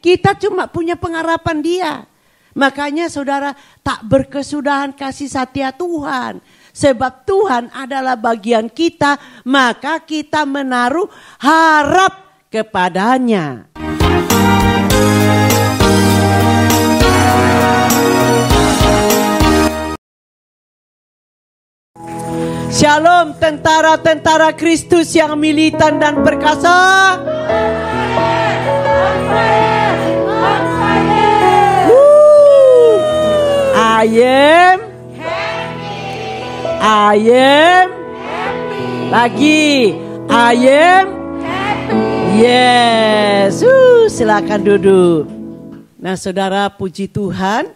Kita cuma punya pengharapan dia. Makanya saudara tak berkesudahan kasih setia Tuhan. Sebab Tuhan adalah bagian kita, maka kita menaruh harap kepadanya. Shalom tentara-tentara Kristus yang militan dan perkasa. I am happy. Lagi I am happy. Yes. Silakan duduk. Nah saudara, puji Tuhan.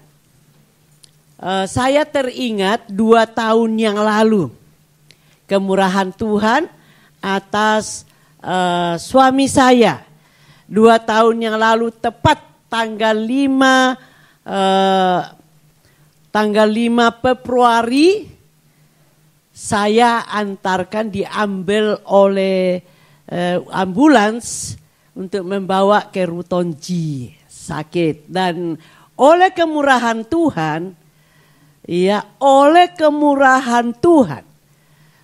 Saya teringat 2 tahun yang lalu kemurahan Tuhan atas suami saya. 2 tahun yang lalu tepat tanggal 5 Februari saya antarkan, diambil oleh ambulans untuk membawa ke Rutonji sakit. Dan oleh kemurahan Tuhan,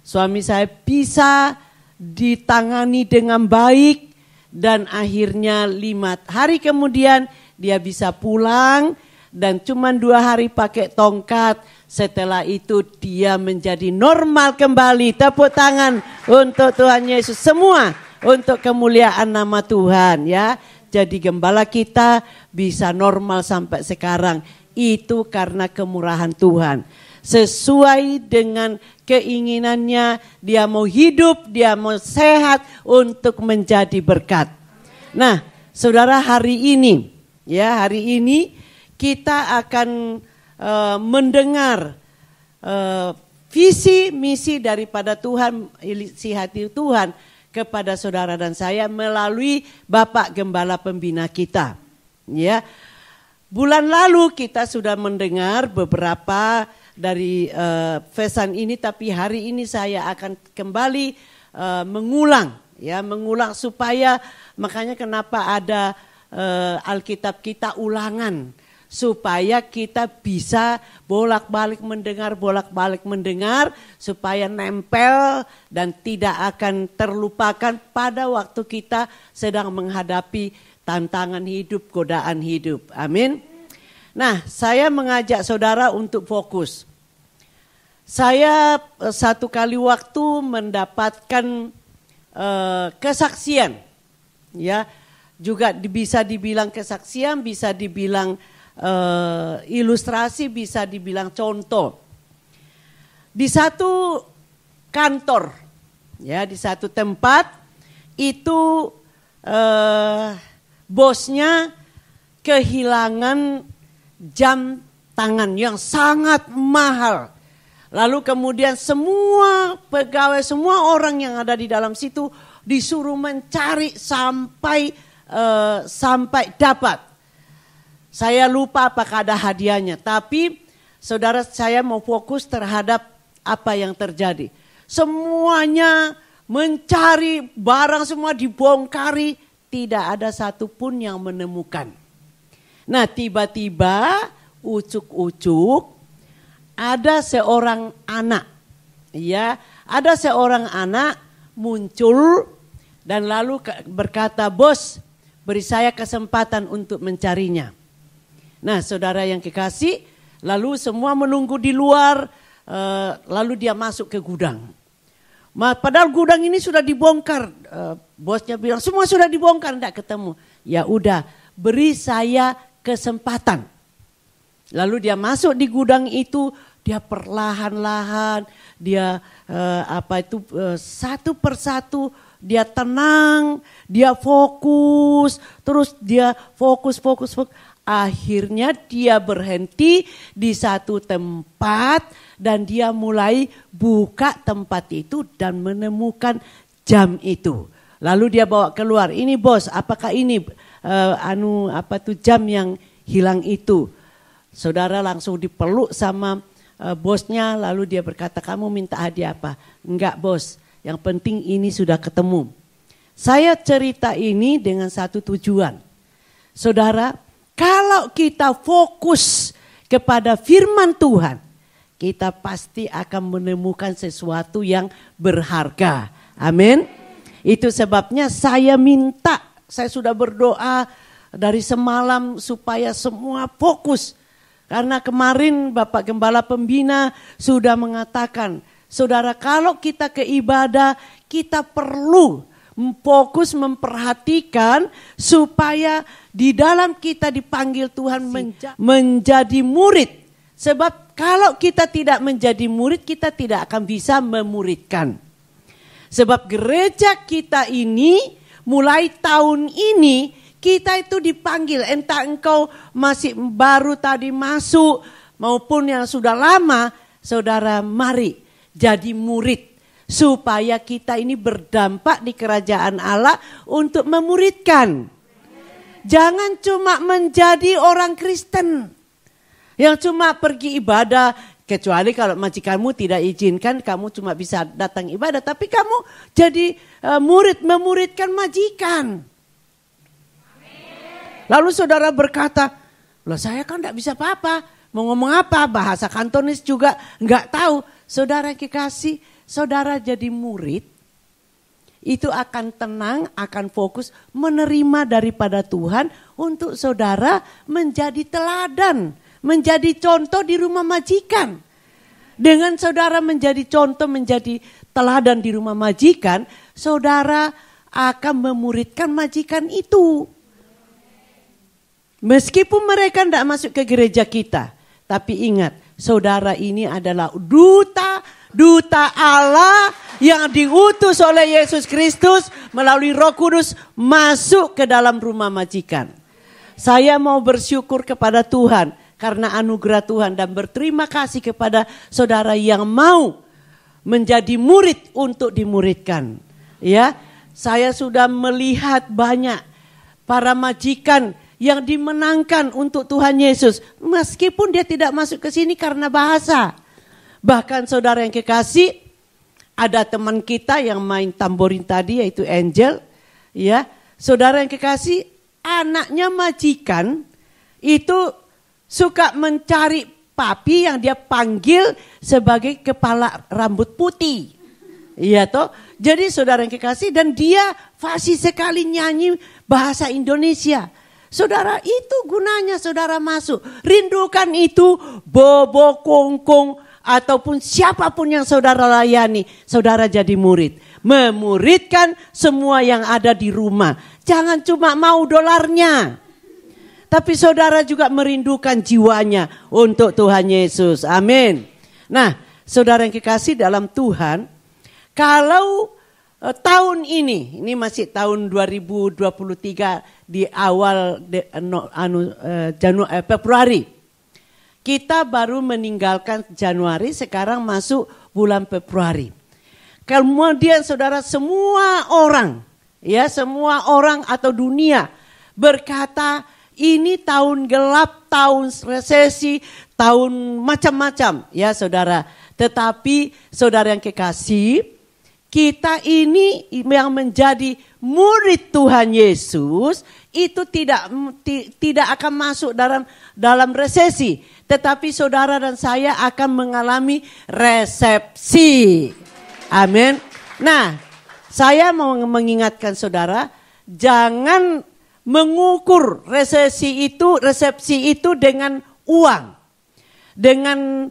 suami saya bisa ditangani dengan baik dan akhirnya 5 hari kemudian dia bisa pulang. Dan cuma 2 hari pakai tongkat. Setelah itu dia menjadi normal kembali. Tepuk tangan untuk Tuhan Yesus. Semua untuk kemuliaan nama Tuhan ya. Jadi gembala kita bisa normal sampai sekarang. Itu karena kemurahan Tuhan. Sesuai dengan keinginannya. Dia mau hidup, dia mau sehat untuk menjadi berkat. Nah saudara, hari ini kita akan mendengar visi misi daripada Tuhan, isi hati Tuhan kepada saudara dan saya melalui Bapak Gembala Pembina kita. Ya, bulan lalu kita sudah mendengar beberapa dari pesan ini, tapi hari ini saya akan kembali mengulang supaya, makanya kenapa ada Alkitab kita ulangan. Supaya kita bisa bolak-balik mendengar supaya nempel dan tidak akan terlupakan pada waktu kita sedang menghadapi tantangan hidup, godaan hidup. Amin. Nah, saya mengajak saudara untuk fokus. Saya satu kali waktu mendapatkan kesaksian, ya, juga bisa dibilang kesaksian, bisa dibilang ilustrasi, bisa dibilang contoh. Di satu kantor, ya, di satu tempat itu bosnya kehilangan jam tangan yang sangat mahal. Lalu kemudian semua pegawai, semua orang yang ada di dalam situ disuruh mencari sampai dapat. Saya lupa apakah ada hadiahnya, tapi saudara, saya mau fokus terhadap apa yang terjadi. Semuanya mencari, barang semua dibongkari, tidak ada satupun yang menemukan. Nah, tiba-tiba ucuk-ucuk ada seorang anak, ya, ada seorang anak muncul dan lalu berkata, "Bos, beri saya kesempatan untuk mencarinya." Nah saudara yang kekasih, lalu semua menunggu di luar, lalu dia masuk ke gudang. Padahal gudang ini sudah dibongkar, bosnya bilang semua sudah dibongkar, tidak ketemu. Ya udah, beri saya kesempatan. Lalu dia masuk di gudang itu, dia perlahan-lahan, dia satu persatu dia tenang, dia fokus, terus dia fokus. Akhirnya dia berhenti di satu tempat dan dia mulai buka tempat itu dan menemukan jam itu. Lalu dia bawa keluar, "Ini bos, apakah ini jam yang hilang itu?" Saudara langsung dipeluk sama bosnya, lalu dia berkata, "Kamu minta hadiah apa?" "Enggak bos, yang penting ini sudah ketemu." Saya cerita ini dengan satu tujuan. Saudara, kalau kita fokus kepada firman Tuhan, kita pasti akan menemukan sesuatu yang berharga. Amin. Itu sebabnya saya sudah berdoa dari semalam supaya semua fokus. Karena kemarin Bapak Gembala Pembina sudah mengatakan, saudara, kalau kita ke ibadah, kita perlu fokus memperhatikan supaya di dalam kita dipanggil Tuhan menjadi murid. Sebab kalau kita tidak menjadi murid, kita tidak akan bisa memuridkan. Sebab gereja kita ini mulai tahun ini kita itu dipanggil, entah engkau masih baru tadi masuk maupun yang sudah lama, saudara, mari jadi murid. Supaya kita ini berdampak di kerajaan Allah untuk memuridkan. Jangan cuma menjadi orang Kristen yang cuma pergi ibadah. Kecuali kalau majikanmu tidak izinkan, kamu cuma bisa datang ibadah. Tapi kamu jadi murid, memuridkan majikan. Lalu saudara berkata, loh saya kan tidak bisa apa-apa. Mau ngomong apa, bahasa Kantonis juga enggak tahu. Saudara kekasih, saudara jadi murid, itu akan tenang, akan fokus menerima daripada Tuhan untuk saudara menjadi teladan, menjadi contoh di rumah majikan. Dengan saudara menjadi contoh, menjadi teladan di rumah majikan, saudara akan memuridkan majikan itu. Meskipun mereka tidak masuk ke gereja kita, tapi ingat, saudara ini adalah duta Allah yang diutus oleh Yesus Kristus melalui Roh Kudus masuk ke dalam rumah majikan. Saya mau bersyukur kepada Tuhan karena anugerah Tuhan dan berterima kasih kepada saudara yang mau menjadi murid untuk dimuridkan. Ya, saya sudah melihat banyak para majikan yang dimenangkan untuk Tuhan Yesus. Meskipun dia tidak masuk ke sini karena bahasa. Bahkan saudara yang kekasih, ada teman kita yang main tamborin tadi yaitu Angel. Ya, saudara yang kekasih, anaknya majikan itu suka mencari papi yang dia panggil sebagai kepala rambut putih. Iya toh. Jadi saudara yang kekasih, dan dia fasih sekali nyanyi bahasa Indonesia. Saudara, itu gunanya saudara masuk. Rindukan itu, bobo, kongkong, ataupun siapapun yang saudara layani. Saudara jadi murid. Memuridkan semua yang ada di rumah. Jangan cuma mau dolarnya. Tapi saudara juga merindukan jiwanya untuk Tuhan Yesus. Amin. Nah, saudara yang kekasih dalam Tuhan, kalau tahun ini masih tahun 2023 di awal Februari. Kita baru meninggalkan Januari, sekarang masuk bulan Februari. Kemudian saudara, semua orang atau dunia berkata ini tahun gelap, tahun resesi, tahun macam-macam ya saudara. Tetapi saudara yang kekasih, kita ini yang menjadi murid Tuhan Yesus itu tidak akan masuk dalam resesi, tetapi saudara dan saya akan mengalami resepsi. Amin. Nah, saya mau mengingatkan saudara, jangan mengukur resepsi itu dengan uang, dengan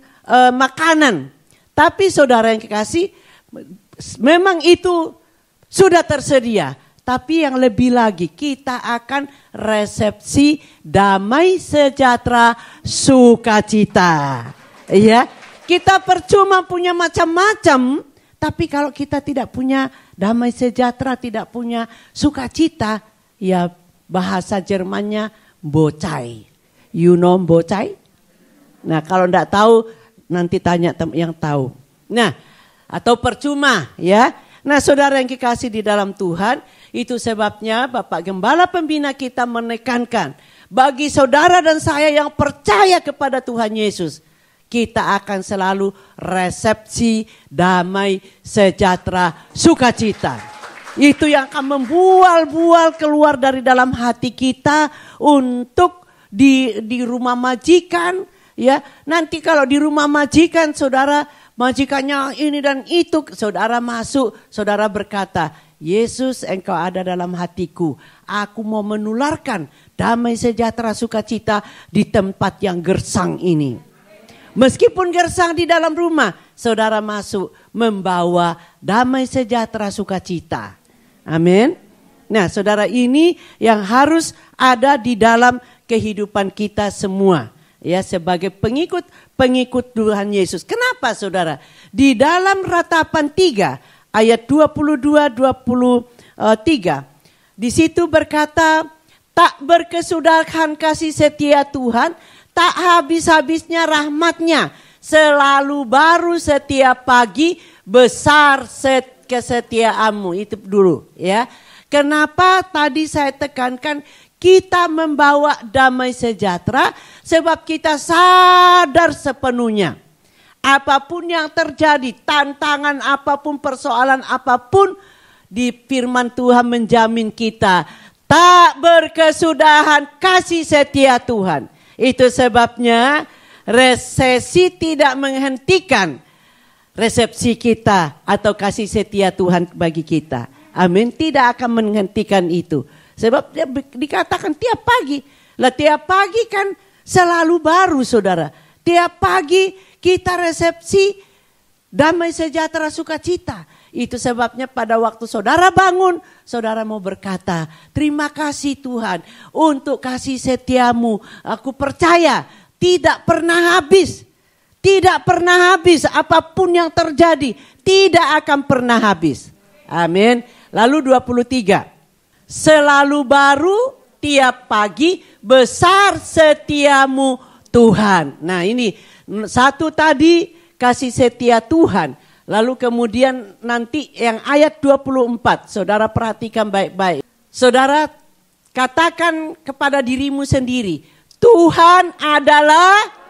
makanan. Tapi saudara yang kekasih, memang itu sudah tersedia, tapi yang lebih lagi kita akan resepsi damai sejahtera sukacita. Ya, kita percuma punya macam-macam, tapi kalau kita tidak punya damai sejahtera, tidak punya sukacita, ya bahasa Jermannya bocai. You know bocai? Nah, kalau enggak tahu nanti tanya yang tahu. Nah, atau percuma ya. Nah saudara yang kekasih di dalam Tuhan, itu sebabnya Bapak Gembala Pembina kita menekankan bagi saudara dan saya yang percaya kepada Tuhan Yesus, kita akan selalu resepsi damai sejahtera sukacita. Itu yang akan membual-bual keluar dari dalam hati kita untuk di rumah majikan. Ya, nanti kalau di rumah majikan, saudara, majikannya ini dan itu, saudara masuk, saudara berkata, Yesus, engkau ada dalam hatiku. Aku mau menularkan damai sejahtera sukacita di tempat yang gersang ini. Meskipun gersang di dalam rumah, saudara masuk membawa damai sejahtera sukacita. Amin. Nah, saudara, ini yang harus ada di dalam kehidupan kita semua. Ya, sebagai pengikut Tuhan Yesus. Kenapa, saudara? Di dalam Ratapan 3 ayat 22-23. Di situ berkata, tak berkesudahan kasih setia Tuhan, tak habis-habisnya rahmatnya, selalu baru setiap pagi, besar kesetiaanmu. Itu dulu ya. Kenapa tadi saya tekankan kita membawa damai sejahtera? Sebab kita sadar sepenuhnya. Apapun yang terjadi, tantangan apapun, persoalan apapun, di firman Tuhan menjamin kita tak berkesudahan kasih setia Tuhan. Itu sebabnya resesi tidak menghentikan resepsi kita atau kasih setia Tuhan bagi kita. Amin, tidak akan menghentikan itu. Sebab dia dikatakan tiap pagi. Lah tiap pagi kan selalu baru, saudara. Tiap pagi kita resepsi damai sejahtera sukacita. Itu sebabnya pada waktu saudara bangun, saudara mau berkata, terima kasih Tuhan untuk kasih setiamu. Aku percaya tidak pernah habis. Tidak pernah habis, apapun yang terjadi tidak akan pernah habis. Amin. Lalu 23. Selalu baru tiap pagi, besar setiamu Tuhan. Nah, ini satu tadi kasih setia Tuhan. Lalu kemudian nanti yang ayat 24. Saudara perhatikan baik-baik. Saudara katakan kepada dirimu sendiri, Tuhan adalah,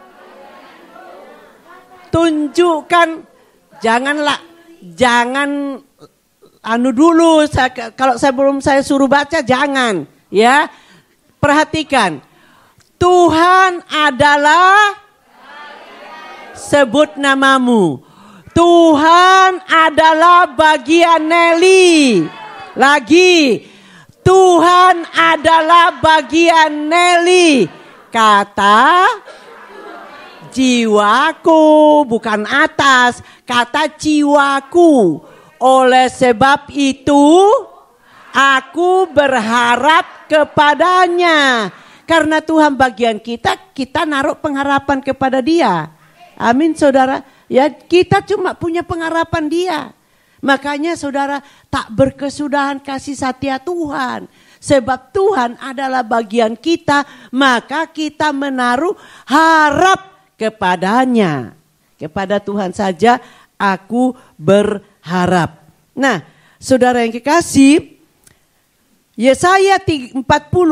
tunjukkan, jangan dulu, kalau saya suruh baca jangan, ya. Perhatikan. Tuhan adalah, sebut namamu. Tuhan adalah bagian Nelly. Lagi. Tuhan adalah bagian Nelly. Kata jiwaku, bukan atas, kata jiwaku. Oleh sebab itu aku berharap kepadanya. Karena Tuhan bagian kita, kita naruh pengharapan kepada Dia. Amin, saudara. Ya, kita cuma punya pengharapan Dia. Makanya saudara, tak berkesudahan kasih setia Tuhan. Sebab Tuhan adalah bagian kita, maka kita menaruh harap kepadanya. Kepada Tuhan saja aku berharap. Nah, saudara yang kekasih, Yesaya 40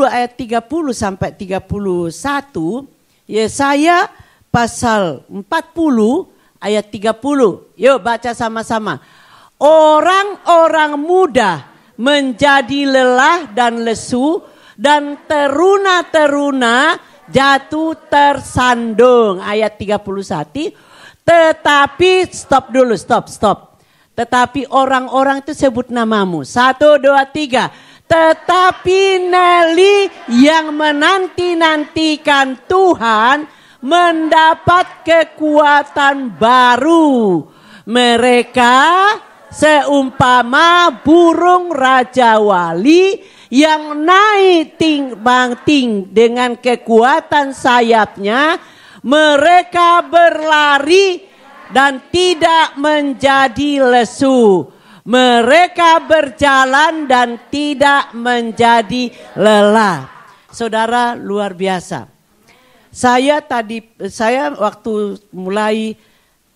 ayat 30 sampai 31, Yesaya pasal 40 ayat 30. Yuk baca sama-sama. Orang-orang muda menjadi lelah dan lesu, dan teruna-teruna jatuh tersandung. Ayat 31. Tetapi, stop dulu, stop. Tetapi orang-orang itu sebut namamu. 1, 2, 3. Tetapi Nelly yang menanti-nantikan Tuhan mendapat kekuatan baru. Mereka seumpama burung raja wali yang naik ting dengan kekuatan sayapnya. Mereka berlari dan tidak menjadi lesu. Mereka berjalan dan tidak menjadi lelah. Saudara, luar biasa. Saya waktu mulai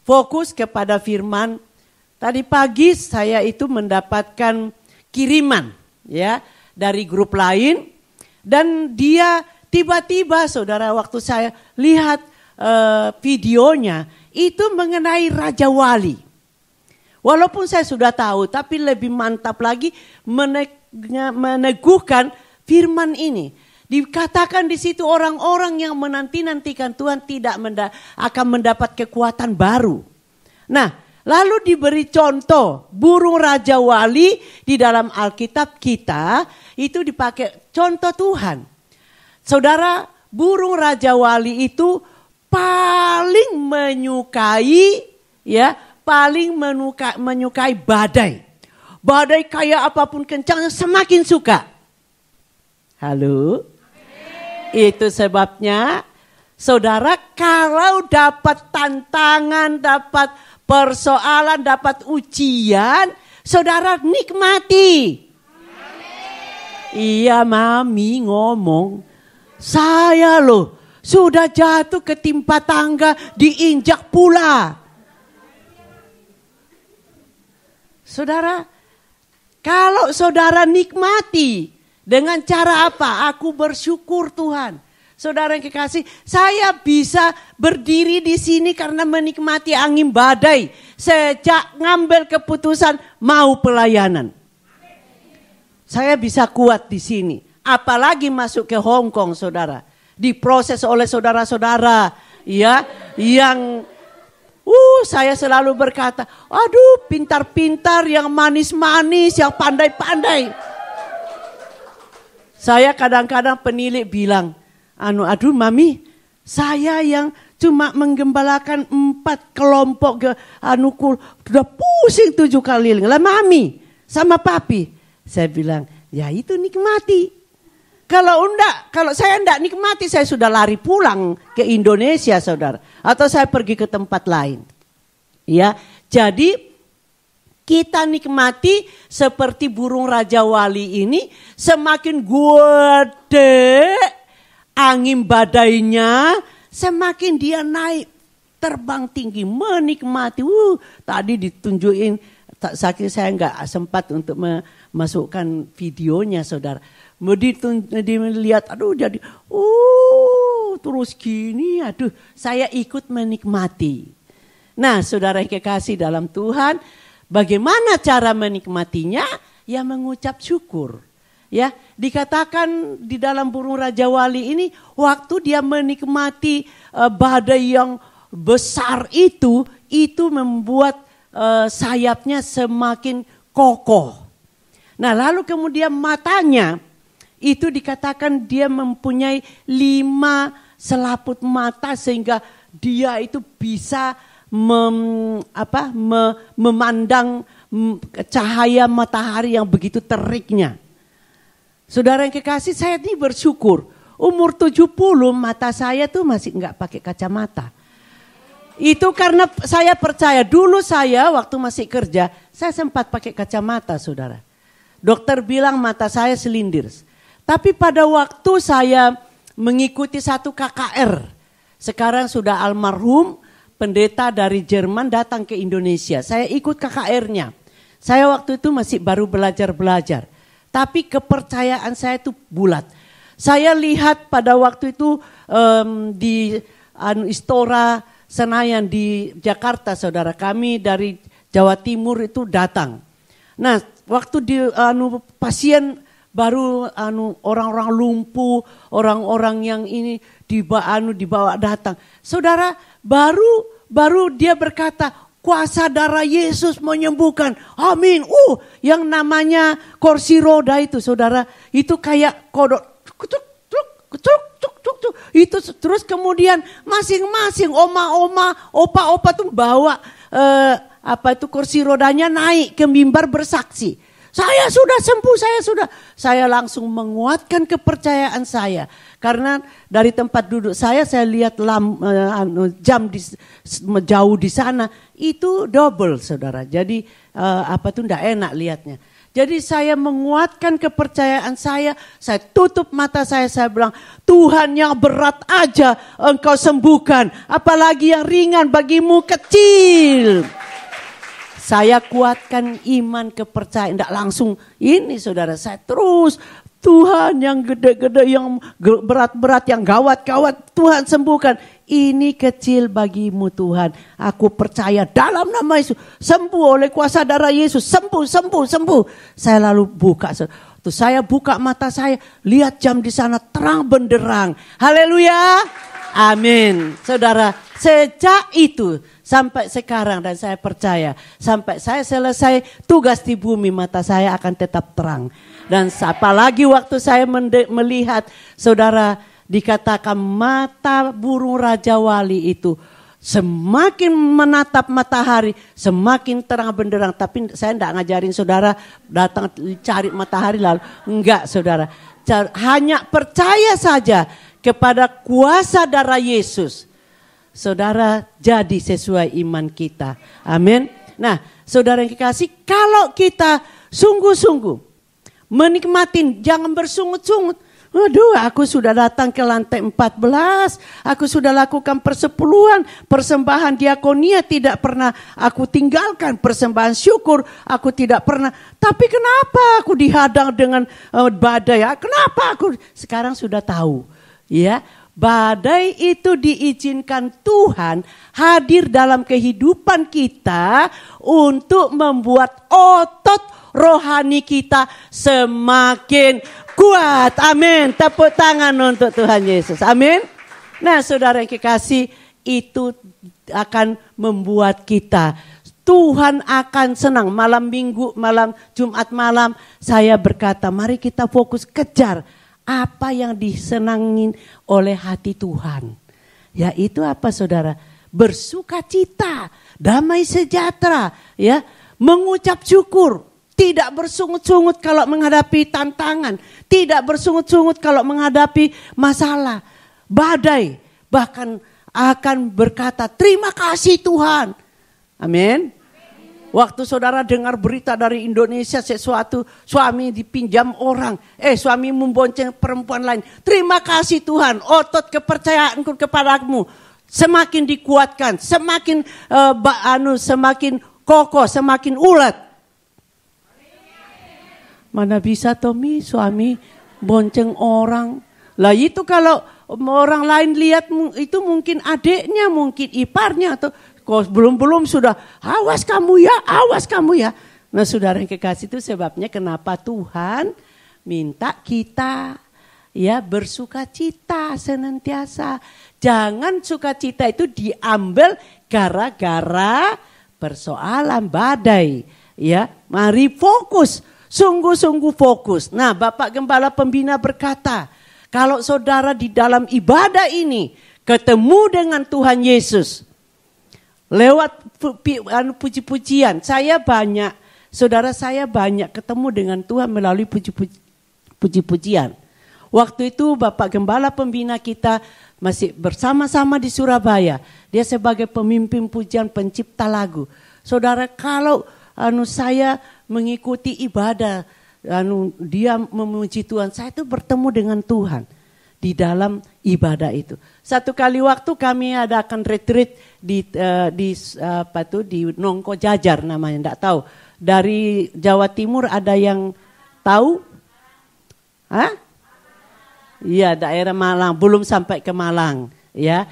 fokus kepada firman, tadi pagi saya itu mendapatkan kiriman ya dari grup lain, dan dia tiba-tiba, saudara, waktu saya lihat videonya itu mengenai Raja Wali. Walaupun saya sudah tahu, tapi lebih mantap lagi meneguhkan firman ini. Dikatakan di situ orang-orang yang menanti-nantikan Tuhan tidak akan mendapat kekuatan baru. Nah, lalu diberi contoh burung raja wali di dalam Alkitab kita itu dipakai contoh Tuhan. Saudara, burung raja wali itu paling menyukai menyukai badai. Badai kayak apapun kencangnya semakin suka. Halo? Itu sebabnya saudara kalau dapat tantangan, dapat persoalan, dapat ujian, saudara nikmati. Iya, mami ngomong, saya loh sudah jatuh ketimpa tangga diinjak pula. Saudara, kalau saudara nikmati dengan cara apa? Aku bersyukur Tuhan. Saudara yang kekasih, saya bisa berdiri di sini karena menikmati angin badai. Sejak ngambil keputusan mau pelayanan. Saya bisa kuat di sini. Apalagi masuk ke Hong Kong, saudara. Diproses oleh saudara-saudara ya, yang saya selalu berkata, aduh pintar-pintar, yang manis-manis, yang pandai-pandai. Saya kadang-kadang penilik bilang, aduh mami, saya yang cuma menggembalakan 4 kelompok ke sudah pusing 7 kali. Lah mami sama papi, saya bilang, ya itu nikmati. Kalau saya enggak nikmati, saya sudah lari pulang ke Indonesia, saudara, atau saya pergi ke tempat lain. Ya, jadi kita nikmati seperti burung raja wali ini, semakin gede angin badainya, semakin dia naik terbang tinggi menikmati. Tadi ditunjukin, saking saya enggak sempat untuk memasukkan videonya, saudara. Dilihat, aduh jadi, terus gini, aduh saya ikut menikmati. Nah, saudara yang kekasih dalam Tuhan, bagaimana cara menikmatinya? Ya mengucap syukur. Ya, dikatakan di dalam burung raja wali ini, waktu dia menikmati badai yang besar itu membuat sayapnya semakin kokoh. Nah, lalu kemudian matanya, itu dikatakan dia mempunyai 5 selaput mata sehingga dia itu bisa memandang cahaya matahari yang begitu teriknya. Saudara yang kekasih, saya ini bersyukur. Umur 70 mata saya tuh masih enggak pakai kacamata. Itu karena saya percaya, dulu saya waktu masih kerja, saya sempat pakai kacamata, saudara. Dokter bilang mata saya selindir. Tapi pada waktu saya mengikuti satu KKR, sekarang sudah almarhum, pendeta dari Jerman datang ke Indonesia. Saya ikut KKR-nya. Saya waktu itu masih baru belajar. Tapi kepercayaan saya itu bulat. Saya lihat pada waktu itu di Istora Senayan di Jakarta, saudara, kami dari Jawa Timur itu datang. Nah, waktu di pasien baru orang-orang lumpuh, orang-orang yang ini dibawa datang. Saudara, baru dia berkata, kuasa darah Yesus menyembuhkan. Amin. Yang namanya kursi roda itu, saudara, itu kayak kodok. Itu terus kemudian masing-masing oma-oma, opa-opa tuh bawa kursi rodanya naik ke mimbar bersaksi. Saya sudah sembuh, saya langsung menguatkan kepercayaan saya. Karena dari tempat duduk saya lihat jam jauh di sana, itu double, saudara. Jadi enggak enak lihatnya. Jadi saya menguatkan kepercayaan saya tutup mata saya bilang, Tuhan yang berat aja engkau sembuhkan, apalagi yang ringan bagimu kecil. Saya kuatkan iman kepercayaan, tidak langsung ini, saudara, saya terus Tuhan yang gede-gede, yang berat-berat, yang gawat-gawat, Tuhan sembuhkan. Ini kecil bagimu Tuhan. Aku percaya dalam nama Yesus. Sembuh oleh kuasa darah Yesus. Sembuh, sembuh, sembuh. Saya lalu buka. Tuh saya buka mata saya. Lihat jam di sana terang benderang. Haleluya. Amin. Saudara, sejak itu sampai sekarang, dan saya percaya sampai saya selesai tugas di bumi, mata saya akan tetap terang. Dan apalagi waktu saya melihat, saudara, dikatakan mata burung Raja Wali itu semakin menatap matahari, semakin terang benderang. Tapi saya tidak ngajarin saudara datang cari matahari lalu. Enggak saudara, hanya percaya saja kepada kuasa darah Yesus. Saudara, jadi sesuai iman kita. Amin. Nah, saudara yang kekasih, kalau kita sungguh-sungguh menikmatin, jangan bersungut-sungut. Waduh, aku sudah datang ke lantai 14. Aku sudah lakukan persepuluhan, persembahan diakonia tidak pernah aku tinggalkan. Persembahan syukur aku tidak pernah. Tapi kenapa aku dihadang dengan badai? Kenapa aku sekarang sudah tahu? Ya, badai itu diizinkan Tuhan hadir dalam kehidupan kita untuk membuat otot rohani kita semakin kuat. Amin. Tepuk tangan untuk Tuhan Yesus. Amin. Nah, saudara yang kekasih, itu akan membuat kita, Tuhan akan senang. Malam Minggu, malam Jumat malam, saya berkata, mari kita fokus kejar apa yang disenangin oleh hati Tuhan. Yaitu apa saudara? Bersukacita, damai sejahtera, ya, mengucap syukur. Tidak bersungut-sungut kalau menghadapi tantangan. Tidak bersungut-sungut kalau menghadapi masalah, badai. Bahkan akan berkata, terima kasih Tuhan. Amin. Waktu saudara dengar berita dari Indonesia, sesuatu suami dipinjam orang. Suami membonceng perempuan lain. Terima kasih Tuhan, otot kepercayaanku kepadamu semakin dikuatkan. Semakin semakin kokoh, semakin ulet. Mana bisa Tommy suami bonceng orang. Lah itu kalau orang lain lihat itu mungkin adiknya, mungkin iparnya atau belum sudah awas kamu ya. Nah saudara yang kekasih, itu sebabnya kenapa Tuhan minta kita ya bersukacita senantiasa. Jangan sukacita itu diambil gara-gara persoalan badai. Ya, mari fokus. Sungguh-sungguh fokus. Nah, Bapak Gembala Pembina berkata, kalau saudara di dalam ibadah ini ketemu dengan Tuhan Yesus lewat puji-pujian, saudara saya banyak ketemu dengan Tuhan melalui puji-pujian. Waktu itu Bapak Gembala Pembina kita masih bersama-sama di Surabaya. Dia sebagai pemimpin pujian, pencipta lagu. Saudara, kalau saya mengikuti ibadah, dia memuji Tuhan, saya itu bertemu dengan Tuhan di dalam ibadah itu. Satu kali waktu kami adakan retreat di Nongko Jajar namanya, enggak tahu. Dari Jawa Timur ada yang tahu? Hah? Iya, daerah Malang, belum sampai ke Malang, ya.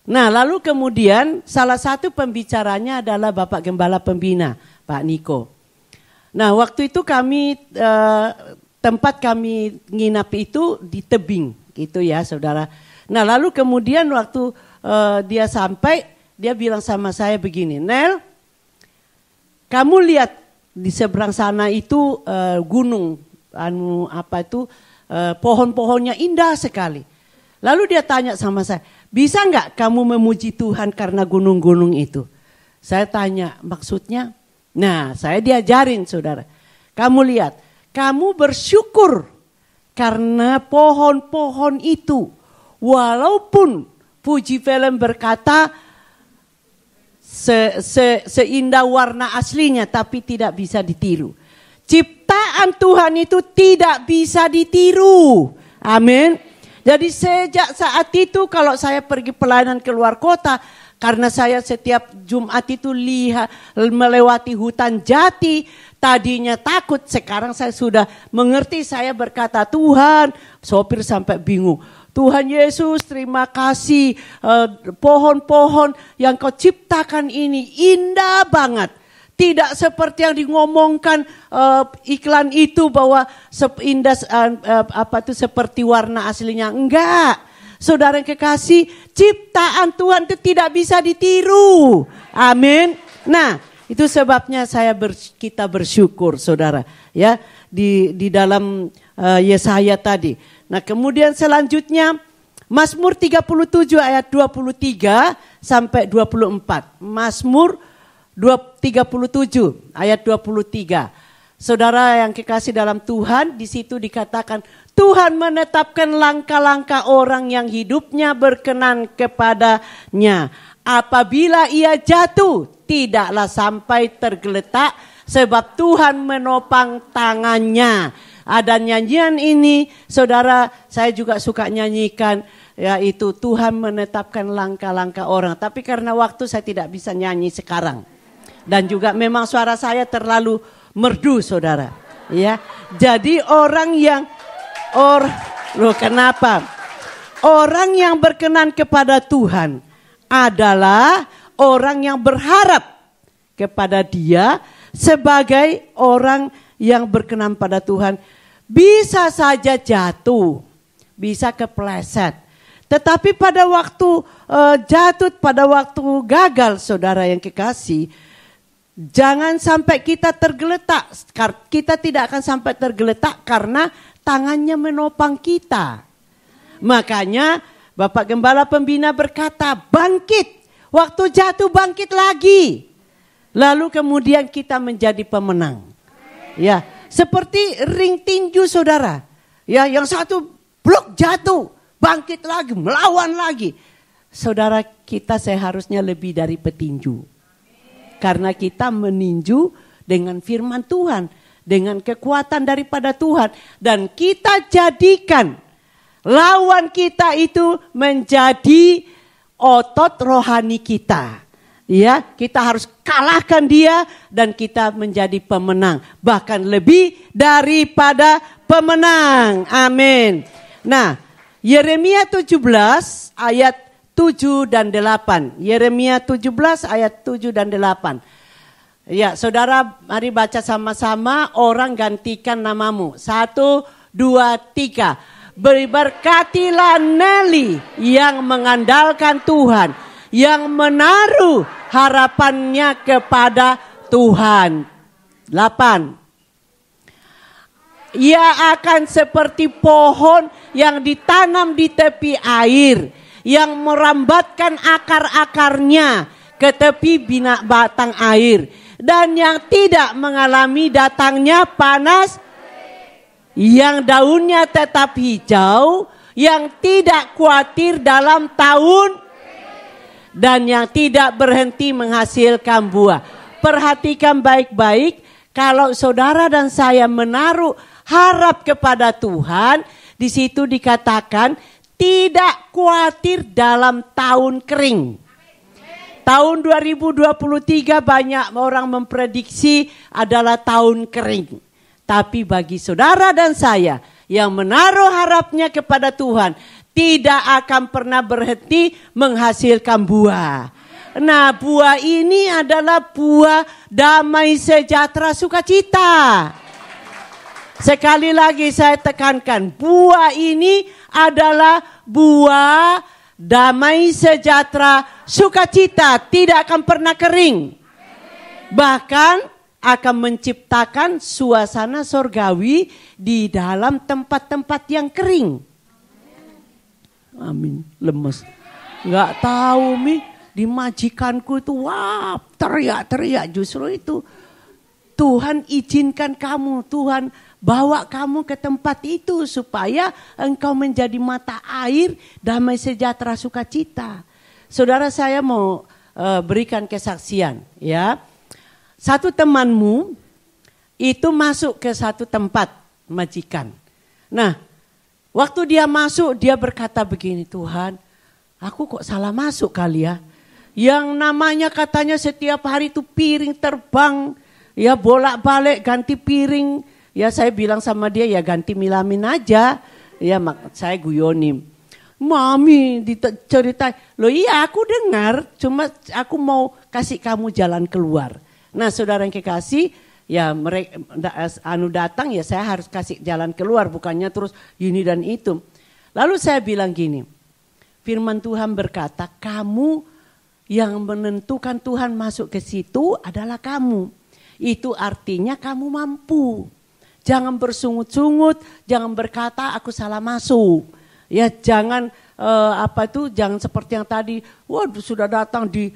Nah, lalu kemudian salah satu pembicaranya adalah Bapak Gembala Pembina, Pak Niko. Nah, waktu itu kami tempat kami nginap itu di tebing, gitu ya, saudara. Nah, lalu kemudian waktu dia sampai, dia bilang sama saya begini, Nel, kamu lihat di seberang sana itu gunung, pohon-pohonnya indah sekali. Lalu dia tanya sama saya, bisa nggak kamu memuji Tuhan karena gunung-gunung itu? Saya tanya, maksudnya? Nah, saya diajarin saudara. Kamu lihat, kamu bersyukur karena pohon-pohon itu. Walaupun Fuji Film berkata seindah warna aslinya tapi tidak bisa ditiru. Ciptaan Tuhan itu tidak bisa ditiru. Amin. Jadi sejak saat itu kalau saya pergi pelayanan ke luar kota, karena saya setiap Jumat itu melewati hutan jati Tadinya takut, sekarang saya sudah mengerti. Saya berkata, Tuhan, sopir sampai bingung. Tuhan Yesus, terima kasih, pohon-pohon yang kau ciptakan ini indah banget. Tidak seperti yang digomongkan iklan itu bahwa indah seperti warna aslinya. Enggak. Saudara yang kekasih, ciptaan Tuhan itu tidak bisa ditiru. Amin. Nah, itu sebabnya kita bersyukur, saudara, ya, di dalam Yesaya tadi. Nah, kemudian selanjutnya Mazmur 37 ayat 23 sampai 24. Mazmur 37 ayat 23. Saudara yang kekasih dalam Tuhan, di situ dikatakan Tuhan menetapkan langkah-langkah orang yang hidupnya berkenan kepadanya. Apabila ia jatuh, tidaklah sampai tergeletak sebab Tuhan menopang tangannya. Ada nyanyian ini, saudara, saya juga suka nyanyikan, yaitu Tuhan menetapkan langkah-langkah orang. Tapi karena waktu saya tidak bisa nyanyi sekarang. Dan juga memang suara saya terlalu merdu, saudara. Ya, jadi kenapa? Orang yang berkenan kepada Tuhan adalah orang yang berharap kepada Dia sebagai orang yang berkenan pada Tuhan. Bisa saja jatuh, bisa kepleset. Tetapi pada waktu jatuh, pada waktu gagal, saudara yang kekasih, jangan sampai kita tergeletak. Kita tidak akan sampai tergeletak karena tangannya menopang kita. Makanya Bapak Gembala Pembina berkata, bangkit. Waktu jatuh bangkit lagi. Lalu kemudian kita menjadi pemenang. Ya, seperti ring tinju, saudara. Ya, yang satu blok jatuh, bangkit lagi, melawan lagi. Saudara, kita seharusnya lebih dari petinju. Karena kita meninju dengan firman Tuhan, dengan kekuatan daripada Tuhan, dan kita jadikan lawan kita itu menjadi otot rohani kita. Ya, kita harus kalahkan dia dan kita menjadi pemenang. Bahkan lebih daripada pemenang. Amin. Nah, Yeremia 17 ayat 7 dan 8. Yeremia 17 ayat 7 dan 8. Ya, saudara, mari baca sama-sama. Orang gantikan namamu. 1, 2, 3. Berberkatilah Nelly yang mengandalkan Tuhan, yang menaruh harapannya kepada Tuhan. 8. Ia akan seperti pohon yang ditanam di tepi air, yang merambatkan akar-akarnya ke tepi batang air, dan yang tidak mengalami datangnya panas, yang daunnya tetap hijau, yang tidak khawatir dalam tahun, dan yang tidak berhenti menghasilkan buah. Perhatikan baik-baik, kalau saudara dan saya menaruh harap kepada Tuhan, di situ dikatakan tidak khawatir dalam tahun kering. Tahun 2023 banyak orang memprediksi adalah tahun kering. Tapi bagi saudara dan saya yang menaruh harapnya kepada Tuhan, tidak akan pernah berhenti menghasilkan buah. Nah, buah ini adalah buah damai sejahtera sukacita. Sekali lagi saya tekankan, buah ini adalah buah damai sejahtera sukacita, tidak akan pernah kering. Bahkan akan menciptakan suasana sorgawi di dalam tempat-tempat yang kering. Amin. Lemes. Nggak tahu di majikanku itu wah teriak-teriak, justru itu Tuhan izinkan kamu, Tuhan bawa kamu ke tempat itu supaya engkau menjadi mata air damai sejahtera sukacita. Saudara, saya mau berikan kesaksian, ya. Satu temanmu itu masuk ke satu tempat majikan. Nah, waktu dia masuk, dia berkata begini, Tuhan, aku kok salah masuk kali ya. Yang namanya katanya setiap hari itu piring terbang, Ya bolak-balik ganti piring. Ya saya bilang sama dia ya ganti milamin aja. Ya saya guyonin. Mami diceritain. Loh iya aku dengar. Cuma aku mau kasih kamu jalan keluar. Nah saudara yang kekasih. Ya mereka datang ya saya harus kasih jalan keluar. Bukannya terus ini dan itu. Lalu saya bilang gini. Firman Tuhan berkata kamu yang menentukan Tuhan masuk ke situ adalah kamu. Itu artinya kamu mampu. Jangan bersungut-sungut, jangan berkata aku salah masuk. Ya jangan jangan seperti yang tadi, waduh sudah datang di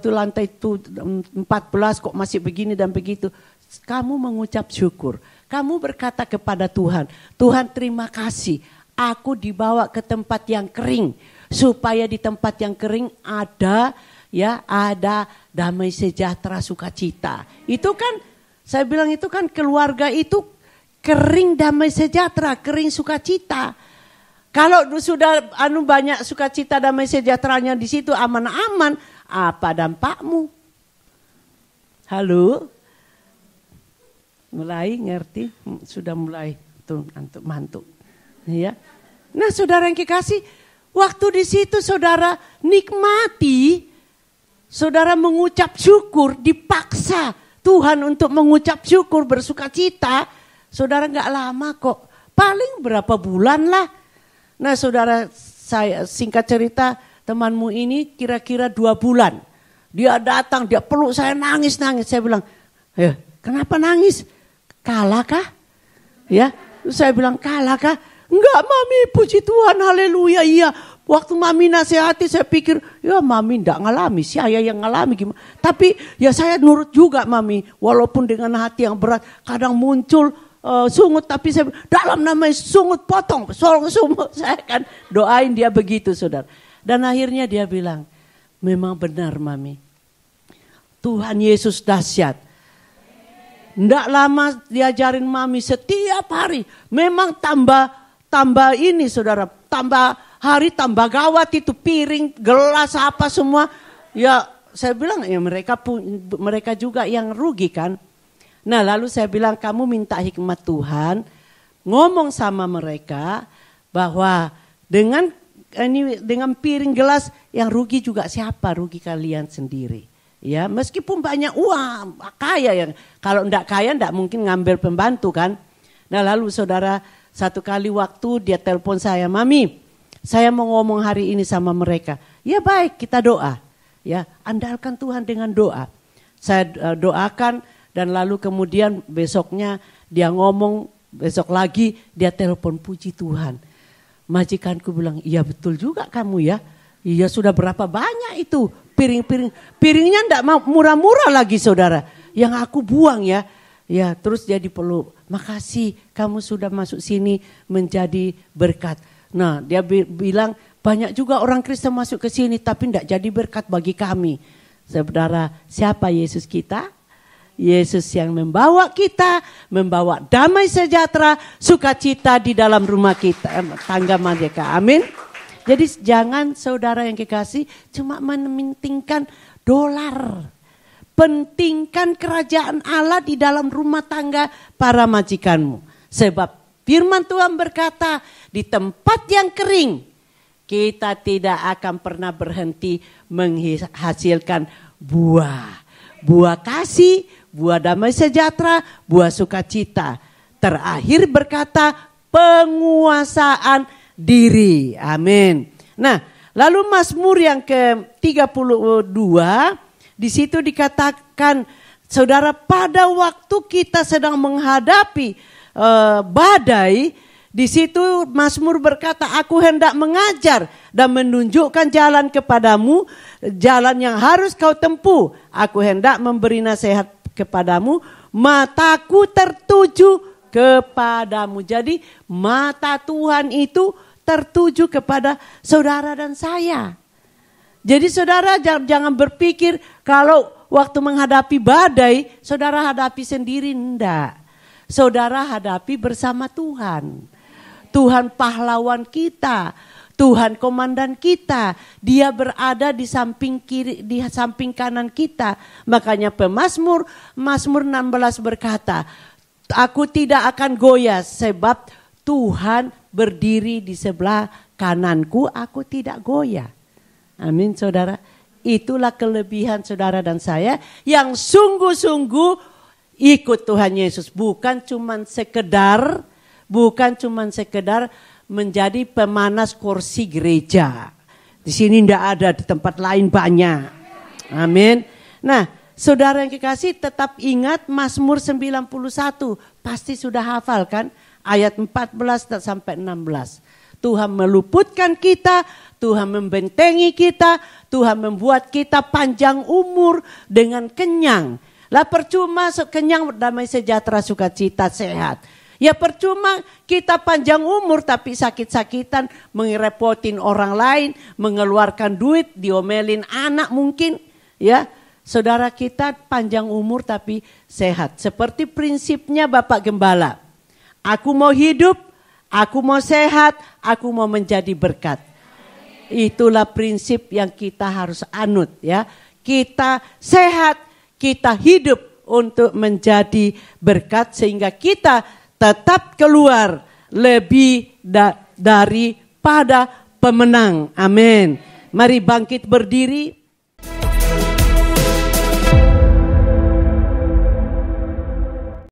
lantai itu 14 kok masih begini dan begitu. Kamu mengucap syukur. Kamu berkata kepada Tuhan, Tuhan terima kasih. Aku dibawa ke tempat yang kering supaya di tempat yang kering ada damai sejahtera sukacita. Itu kan saya bilang itu kan keluarga itu kering damai sejahtera, kering sukacita. Kalau sudah banyak sukacita damai sejahteranya di situ aman-aman, apa dampakmu? Halo? Mulai ngerti? Sudah mulai tuh mantuk. Ya. Nah, saudara yang kekasih, waktu di situ saudara nikmati. Saudara mengucap syukur, dipaksa Tuhan untuk mengucap syukur, bersukacita. Saudara gak lama kok, paling berapa bulan lah. Nah saudara saya singkat cerita temanmu ini kira-kira 2 bulan. Dia datang, dia peluk saya nangis. Saya bilang, ya kenapa nangis? Kalah kah? Ya, saya bilang kalah kah? Enggak mami, puji Tuhan, haleluya, iya. Waktu mami nasihati saya pikir, ya mami enggak ngalami, saya yang ngalami gimana. Tapi ya saya nurut juga mami, walaupun dengan hati yang berat. Kadang muncul sungut, tapi saya dalam namanya sungut potong. Sungut, saya kan doain dia begitu saudara. Dan akhirnya dia bilang, memang benar mami. Tuhan Yesus dahsyat. Enggak lama diajarin mami setiap hari. Memang tambah ini saudara, tambah hari tambah gawat itu piring, gelas apa semua. Ya saya bilang ya mereka juga yang rugi kan. Nah lalu saya bilang kamu minta hikmat Tuhan. Ngomong sama mereka bahwa dengan piring gelas yang rugi juga siapa? Rugi kalian sendiri. Ya meskipun banyak uang, kaya yang kalau enggak kaya enggak mungkin ngambil pembantu kan. Nah lalu saudara satu kali waktu dia telepon saya, mami saya mau ngomong hari ini sama mereka. Ya baik kita doa. Ya andalkan Tuhan dengan doa. Saya doakan dan lalu kemudian besoknya dia ngomong, besok lagi dia telepon puji Tuhan. Majikanku bilang iya betul juga kamu ya. Iya sudah berapa banyak itu piringnya enggak murah-murah lagi saudara. Yang aku buang ya. Ya terus dia dipeluk. Makasih kamu sudah masuk sini menjadi berkat. Nah dia bilang banyak juga orang Kristen masuk ke sini tapi enggak jadi berkat bagi kami. Saudara siapa Yesus kita? Yesus yang membawa kita, membawa damai sejahtera, sukacita di dalam rumah kita, tangga mereka. Amin. Jadi jangan saudara yang kekasih cuma mementingkan dolar. Pentingkan kerajaan Allah di dalam rumah tangga para majikanmu. Sebab firman Tuhan berkata di tempat yang kering kita tidak akan pernah berhenti menghasilkan buah. Buah kasih, buah damai sejahtera, buah sukacita. Terakhir berkata penguasaan diri. Amin. Nah, lalu Mazmur yang ke-32 di situ dikatakan saudara pada waktu kita sedang menghadapi badai, di situ Mazmur berkata aku hendak mengajar dan menunjukkan jalan kepadamu, jalan yang harus kau tempuh. Aku hendak memberi nasihat kepadamu, mataku tertuju kepadamu. Jadi mata Tuhan itu tertuju kepada saudara dan saya. Jadi saudara jangan berpikir kalau waktu menghadapi badai, saudara hadapi sendiri, enggak. Saudara hadapi bersama Tuhan. Tuhan pahlawan kita. Tuhan komandan kita. Dia berada di samping kiri, di samping kanan kita. Makanya pemazmur, Mazmur 16 berkata, aku tidak akan goyah sebab Tuhan berdiri di sebelah kananku, aku tidak goyah. Amin saudara. Itulah kelebihan saudara dan saya yang sungguh-sungguh ikut Tuhan Yesus. Bukan cuman sekedar menjadi pemanas kursi gereja. Di sini tidak ada, di tempat lain banyak. Amin. Nah, saudara yang kekasih, tetap ingat Mazmur 91. Pasti sudah hafal kan? Ayat 14 sampai 16. Tuhan meluputkan kita, Tuhan membentengi kita, Tuhan membuat kita panjang umur dengan kenyang. Lah percuma kenyang, damai sejahtera, sukacita, sehat. Ya percuma kita panjang umur tapi sakit-sakitan, mengerepotin orang lain, mengeluarkan duit, diomelin anak mungkin. Ya, saudara kita panjang umur tapi sehat. Seperti prinsipnya Bapak Gembala. Aku mau hidup, aku mau sehat, aku mau menjadi berkat. Itulah prinsip yang kita harus anut ya. Kita sehat, kita hidup untuk menjadi berkat sehingga kita tetap keluar lebih daripada pemenang. Amin. Mari bangkit berdiri.